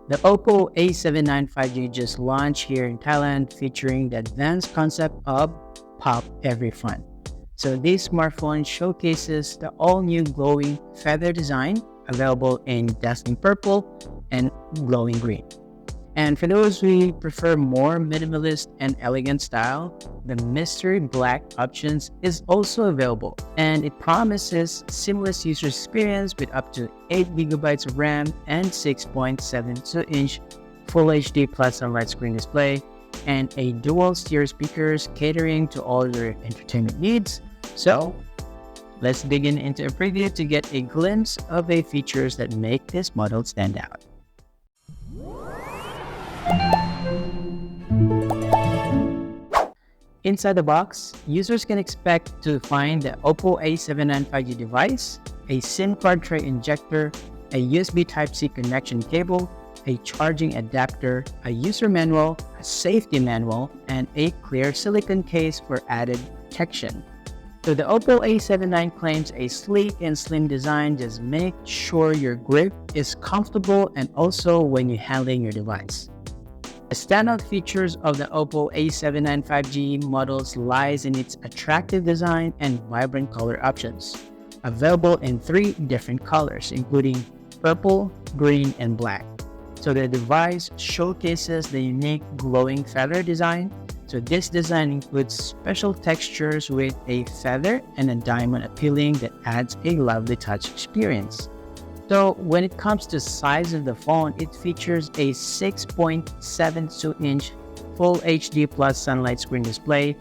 The OPPO A79 5G just launched here in Thailand, featuring the advanced concept of pop every fun. So this smartphone showcases the all-new glowing feather design available in dazzling purple and glowing green. And for those who prefer more minimalist and elegant style, the mystery black options is also available, and it promises seamless user experience with up to 8 GB of RAM and 6.72-inch Full HD Plus sunlight screen display, and a dual stereo speakers catering to all your entertainment needs. So let's dig into a preview to get a glimpse of the features that make this model stand out. Inside the box, users can expect to find the OPPO A79 5G device, a SIM card tray injector, a USB Type-C connection cable, a charging adapter, a user manual, a safety manual, and a clear silicone case for added protection. So the OPPO A79 claims a sleek and slim design. Just make sure your grip is comfortable and also when you're handling your device. The standout features of the OPPO A79 5G models lies in its attractive design and vibrant color options, available in 3 different colors, including purple, green, and black. So the device showcases the unique glowing feather design. So this design includes special textures with a feather and a diamond appealing that adds a lovely touch experience. So when it comes to size of the phone, it features a 6.72-inch Full HD Plus sunlight screen display,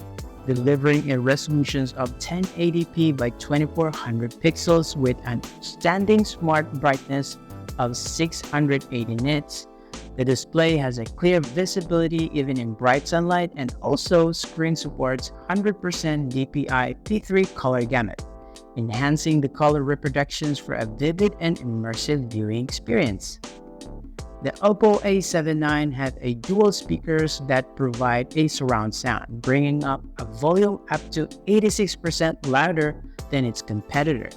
delivering a resolution of 1080p by 2400 pixels with an outstanding smart brightness of 680 nits. The display has a clear visibility even in bright sunlight, and also screen supports 100% DPI-P3 color gamut, enhancing the color reproductions for a vivid and immersive viewing experience. The OPPO A79 has a dual speakers that provide a surround sound, bringing up a volume up to 86% louder than its competitor,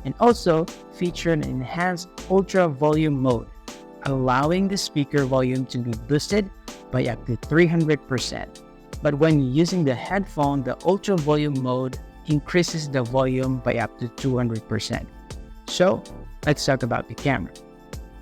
and also feature an enhanced ultra volume mode, allowing the speaker volume to be boosted by up to 300%. But when using the headphone, the ultra volume mode increases the volume by up to 200%. So let's talk about the camera.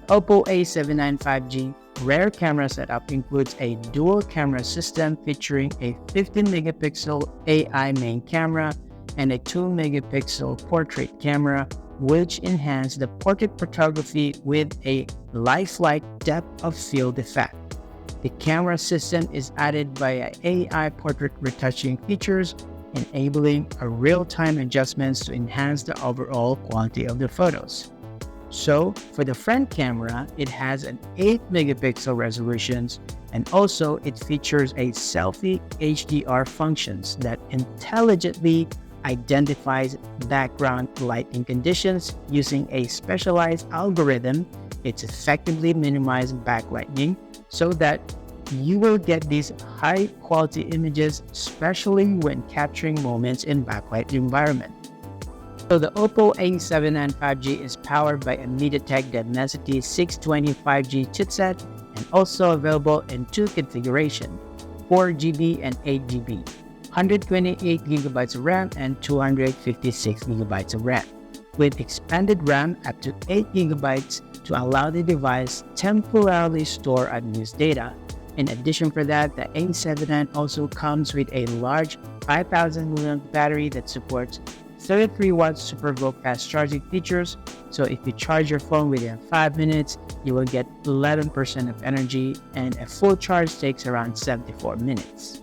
OPPO A79 5G rear camera setup includes a dual camera system featuring a 15-megapixel AI main camera and a 2-megapixel portrait camera, which enhance the portrait photography with a lifelike depth of field effect. The camera system is added by AI portrait retouching features, enabling a real-time adjustments to enhance the overall quality of the photos. So for the front camera, it has an 8-megapixel resolutions, and also it features a selfie HDR functions that intelligently identifies background lighting conditions using a specialized algorithm. It's effectively minimizes backlighting so that you will get these high quality images, especially when capturing moments in backlight environment. So the OPPO A79 5G is powered by a MediaTek Dimensity 620 5G chipset and also available in 2 configurations, 4GB and 8GB, 128GB of RAM and 256GB of RAM, with expanded RAM up to 8GB to allow the device temporarily store unused data. In addition for that, the A79 also comes with a large 5000 mAh battery that supports 33-watt Super Volt fast charging features. So if you charge your phone within 5 minutes, you will get 11% of energy, and a full charge takes around 74 minutes.